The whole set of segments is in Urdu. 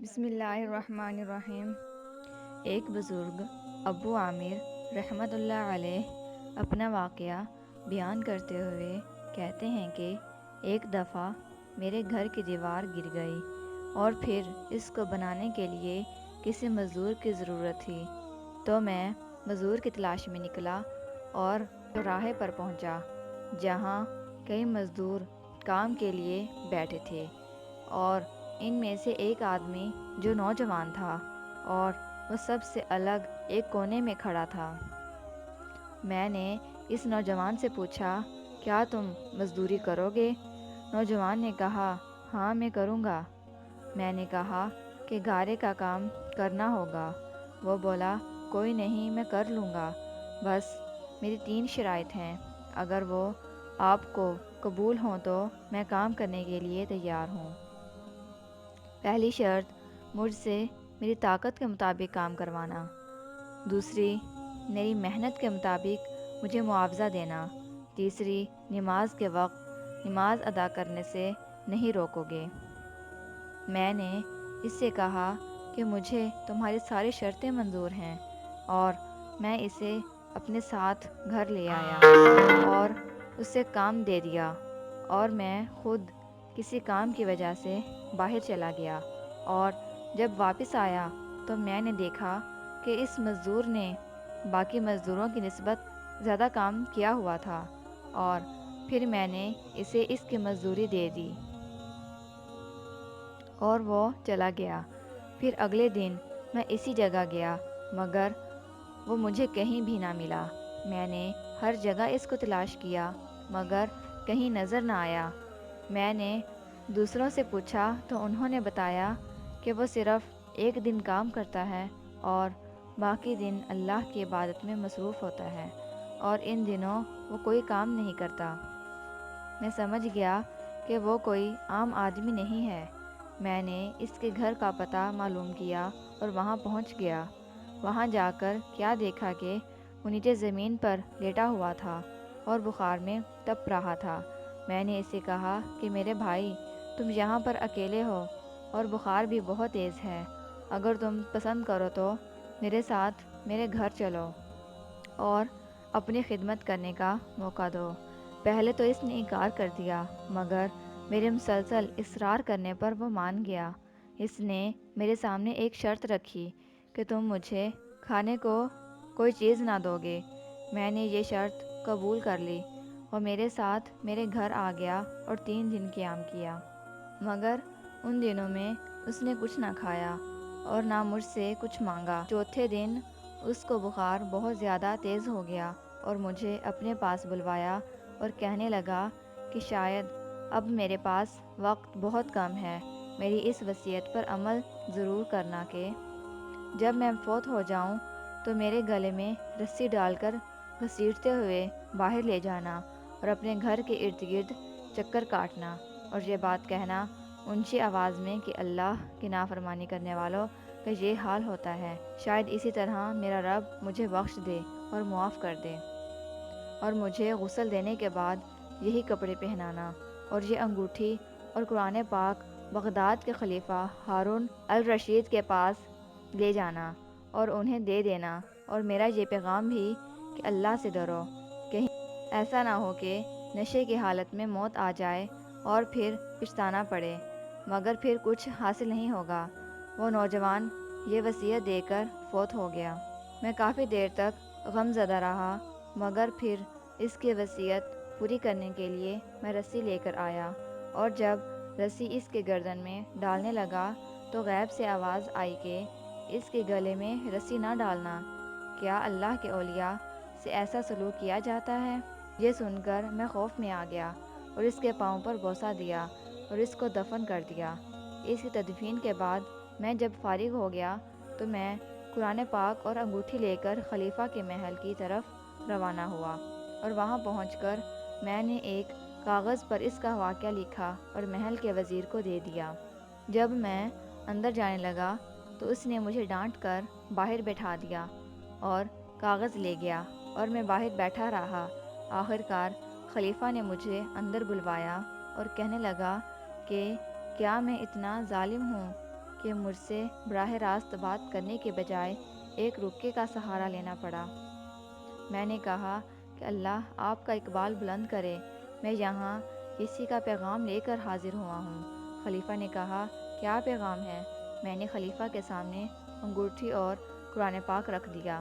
بسم اللہ الرحمن الرحیم۔ ایک بزرگ ابو عامر رحمۃ اللہ علیہ اپنا واقعہ بیان کرتے ہوئے کہتے ہیں کہ ایک دفعہ میرے گھر کی دیوار گر گئی اور پھر اس کو بنانے کے لیے کسی مزدور کی ضرورت تھی، تو میں مزدور کی تلاش میں نکلا اور چوراہے پر پہنچا جہاں کئی مزدور کام کے لیے بیٹھے تھے، اور ان میں سے ایک آدمی جو نوجوان تھا اور وہ سب سے الگ ایک کونے میں کھڑا تھا۔ میں نے اس نوجوان سے پوچھا، کیا تم مزدوری کرو گے؟ نوجوان نے کہا، ہاں میں کروں گا۔ میں نے کہا کہ گارے کا کام کرنا ہوگا۔ وہ بولا، کوئی نہیں، میں کر لوں گا، بس میری 3 شرائط ہیں، اگر وہ آپ کو قبول ہوں تو میں کام کرنے کے لیے تیار ہوں۔ پہلی شرط، مجھ سے میری طاقت کے مطابق کام کروانا۔ دوسری، میری محنت کے مطابق مجھے معاوضہ دینا۔ تیسری، نماز کے وقت نماز ادا کرنے سے نہیں روکو گے۔ میں نے اس سے کہا کہ مجھے تمہاری ساری شرطیں منظور ہیں، اور میں اسے اپنے ساتھ گھر لے آیا اور اسے کام دے دیا، اور میں خود کسی کام کی وجہ سے باہر چلا گیا، اور جب واپس آیا تو میں نے دیکھا کہ اس مزدور نے باقی مزدوروں کی نسبت زیادہ کام کیا ہوا تھا، اور پھر میں نے اسے اس کی مزدوری دے دی اور وہ چلا گیا۔ پھر اگلے دن میں اسی جگہ گیا، مگر وہ مجھے کہیں بھی نہ ملا۔ میں نے ہر جگہ اس کو تلاش کیا، مگر کہیں نظر نہ آیا۔ میں نے دوسروں سے پوچھا تو انہوں نے بتایا کہ وہ صرف ایک دن کام کرتا ہے اور باقی دن اللہ کی عبادت میں مصروف ہوتا ہے، اور ان دنوں وہ کوئی کام نہیں کرتا۔ میں سمجھ گیا کہ وہ کوئی عام آدمی نہیں ہے۔ میں نے اس کے گھر کا پتہ معلوم کیا اور وہاں پہنچ گیا۔ وہاں جا کر کیا دیکھا کہ وہ نیچے زمین پر لیٹا ہوا تھا اور بخار میں تپ رہا تھا۔ میں نے اسے کہا کہ میرے بھائی، تم یہاں پر اکیلے ہو اور بخار بھی بہت تیز ہے، اگر تم پسند کرو تو میرے ساتھ میرے گھر چلو اور اپنی خدمت کرنے کا موقع دو۔ پہلے تو اس نے انکار کر دیا، مگر میرے مسلسل اصرار کرنے پر وہ مان گیا۔ اس نے میرے سامنے ایک شرط رکھی کہ تم مجھے کھانے کو کوئی چیز نہ دو گے۔ میں نے یہ شرط قبول کر لی اور میرے ساتھ میرے گھر آ گیا اور 3 دن قیام کیا، مگر ان دنوں میں اس نے کچھ نہ کھایا اور نہ مجھ سے کچھ مانگا۔ چوتھے دن اس کو بخار بہت زیادہ تیز ہو گیا اور مجھے اپنے پاس بلوایا اور کہنے لگا کہ شاید اب میرے پاس وقت بہت کم ہے، میری اس وصیت پر عمل ضرور کرنا کہ جب میں فوت ہو جاؤں تو میرے گلے میں رسی ڈال کر گھسیٹتے ہوئے باہر لے جانا اور اپنے گھر کے ارد گرد چکر کاٹنا، اور یہ بات کہنا اونچی آواز میں کہ اللہ کی نافرمانی کرنے والوں کا یہ حال ہوتا ہے، شاید اسی طرح میرا رب مجھے بخش دے اور معاف کر دے۔ اور مجھے غسل دینے کے بعد یہی کپڑے پہنانا اور یہ انگوٹھی اور قرآن پاک بغداد کے خلیفہ ہارون الرشید کے پاس لے جانا اور انہیں دے دینا، اور میرا یہ پیغام بھی کہ اللہ سے ڈرو، کہیں ایسا نہ ہو کہ نشے کی حالت میں موت آ جائے اور پھر پچھتانا پڑے، مگر پھر کچھ حاصل نہیں ہوگا۔ وہ نوجوان یہ وصیت دے کر فوت ہو گیا۔ میں کافی دیر تک غم زدہ رہا، مگر پھر اس کی وصیت پوری کرنے کے لیے میں رسی لے کر آیا، اور جب رسی اس کے گردن میں ڈالنے لگا تو غیب سے آواز آئی کہ اس کے گلے میں رسی نہ ڈالنا، کیا اللہ کے اولیاء سے ایسا سلوک کیا جاتا ہے؟ یہ سن کر میں خوف میں آ گیا اور اس کے پاؤں پر بوسہ دیا اور اس کو دفن کر دیا۔ اس کی تدفین کے بعد میں جب فارغ ہو گیا تو میں قرآن پاک اور انگوٹھی لے کر خلیفہ کے محل کی طرف روانہ ہوا، اور وہاں پہنچ کر میں نے ایک کاغذ پر اس کا واقعہ لکھا اور محل کے وزیر کو دے دیا۔ جب میں اندر جانے لگا تو اس نے مجھے ڈانٹ کر باہر بیٹھا دیا اور کاغذ لے گیا، اور میں باہر بیٹھا رہا۔ آخر کار خلیفہ نے مجھے اندر بلوایا اور کہنے لگا کہ کیا میں اتنا ظالم ہوں کہ مجھ سے براہ راست بات کرنے کے بجائے ایک رکے کا سہارا لینا پڑا۔ میں نے کہا کہ اللہ آپ کا اقبال بلند کرے، میں یہاں کسی کا پیغام لے کر حاضر ہوا ہوں۔ خلیفہ نے کہا کیا پیغام ہے؟ میں نے خلیفہ کے سامنے انگوٹھی اور قرآن پاک رکھ دیا۔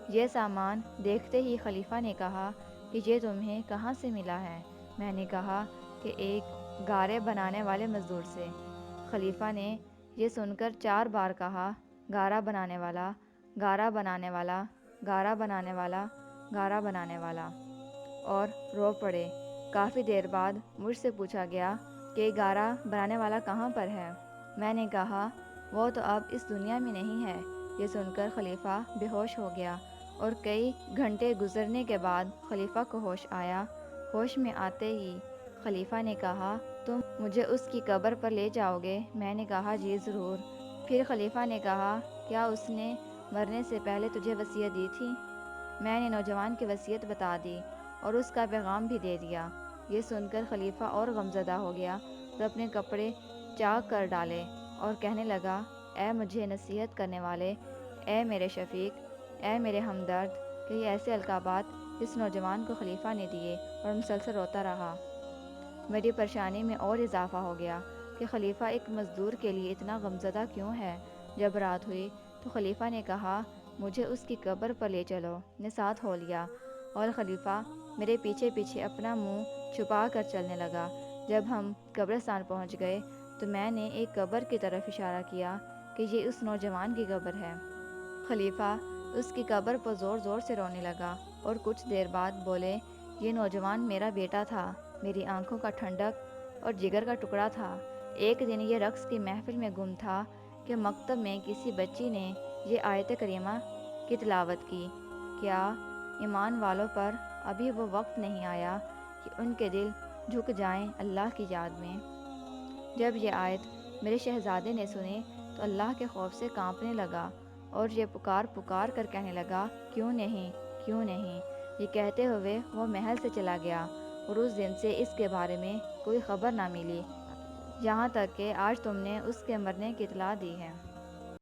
یہ سامان دیکھتے ہی خلیفہ نے کہا کہ یہ تمہیں کہاں سے ملا ہے؟ میں نے کہا کہ ایک گارے بنانے والے مزدور سے۔ خلیفہ نے یہ سن کر 4 بار کہا گارا بنانے والا، گارا بنانے والا، گارا بنانے والا، گارا بنانے والا، اور رو پڑے۔ کافی دیر بعد مجھ سے پوچھا گیا کہ گارا بنانے والا کہاں پر ہے؟ میں نے کہا وہ تو اب اس دنیا میں نہیں ہے۔ یہ سن کر خلیفہ بے ہوش ہو گیا اور کئی گھنٹے گزرنے کے بعد خلیفہ کو ہوش آیا۔ ہوش میں آتے ہی خلیفہ نے کہا تم مجھے اس کی قبر پر لے جاؤ گے؟ میں نے کہا جی ضرور۔ پھر خلیفہ نے کہا کیا اس نے مرنے سے پہلے تجھے وصیت دی تھی؟ میں نے نوجوان کی وصیت بتا دی اور اس کا پیغام بھی دے دیا۔ یہ سن کر خلیفہ اور غمزدہ ہو گیا اور اپنے کپڑے چاک کر ڈالے اور کہنے لگا اے مجھے نصیحت کرنے والے، اے میرے شفیق، اے میرے ہمدرد۔ کئی ایسے القابات اس نوجوان کو خلیفہ نے دیے اور مسلسل روتا رہا۔ میری پریشانی میں اور اضافہ ہو گیا کہ خلیفہ ایک مزدور کے لیے اتنا غمزدہ کیوں ہے۔ جب رات ہوئی تو خلیفہ نے کہا مجھے اس کی قبر پر لے چلو۔ نے ساتھ ہو لیا اور خلیفہ میرے پیچھے پیچھے اپنا منہ چھپا کر چلنے لگا۔ جب ہم قبرستان پہنچ گئے تو میں نے ایک قبر کی طرف اشارہ کیا کہ یہ اس نوجوان کی قبر ہے۔ خلیفہ اس کی قبر پر زور زور سے رونے لگا اور کچھ دیر بعد بولے یہ نوجوان میرا بیٹا تھا، میری آنکھوں کا ٹھنڈک اور جگر کا ٹکڑا تھا۔ ایک دن یہ رقص کی محفل میں گم تھا کہ مکتب میں کسی بچی نے یہ آیت کریمہ کی تلاوت کی، کیا ایمان والوں پر ابھی وہ وقت نہیں آیا کہ ان کے دل جھک جائیں اللہ کی یاد میں؟ جب یہ آیت میرے شہزادے نے سنی تو اللہ کے خوف سے کانپنے لگا اور یہ پکار پکار کر کہنے لگا کیوں نہیں، کیوں نہیں۔ یہ کہتے ہوئے وہ محل سے چلا گیا اور اس دن سے اس کے بارے میں کوئی خبر نہ ملی، یہاں تک کہ آج تم نے اس کے مرنے کی اطلاع دی ہے۔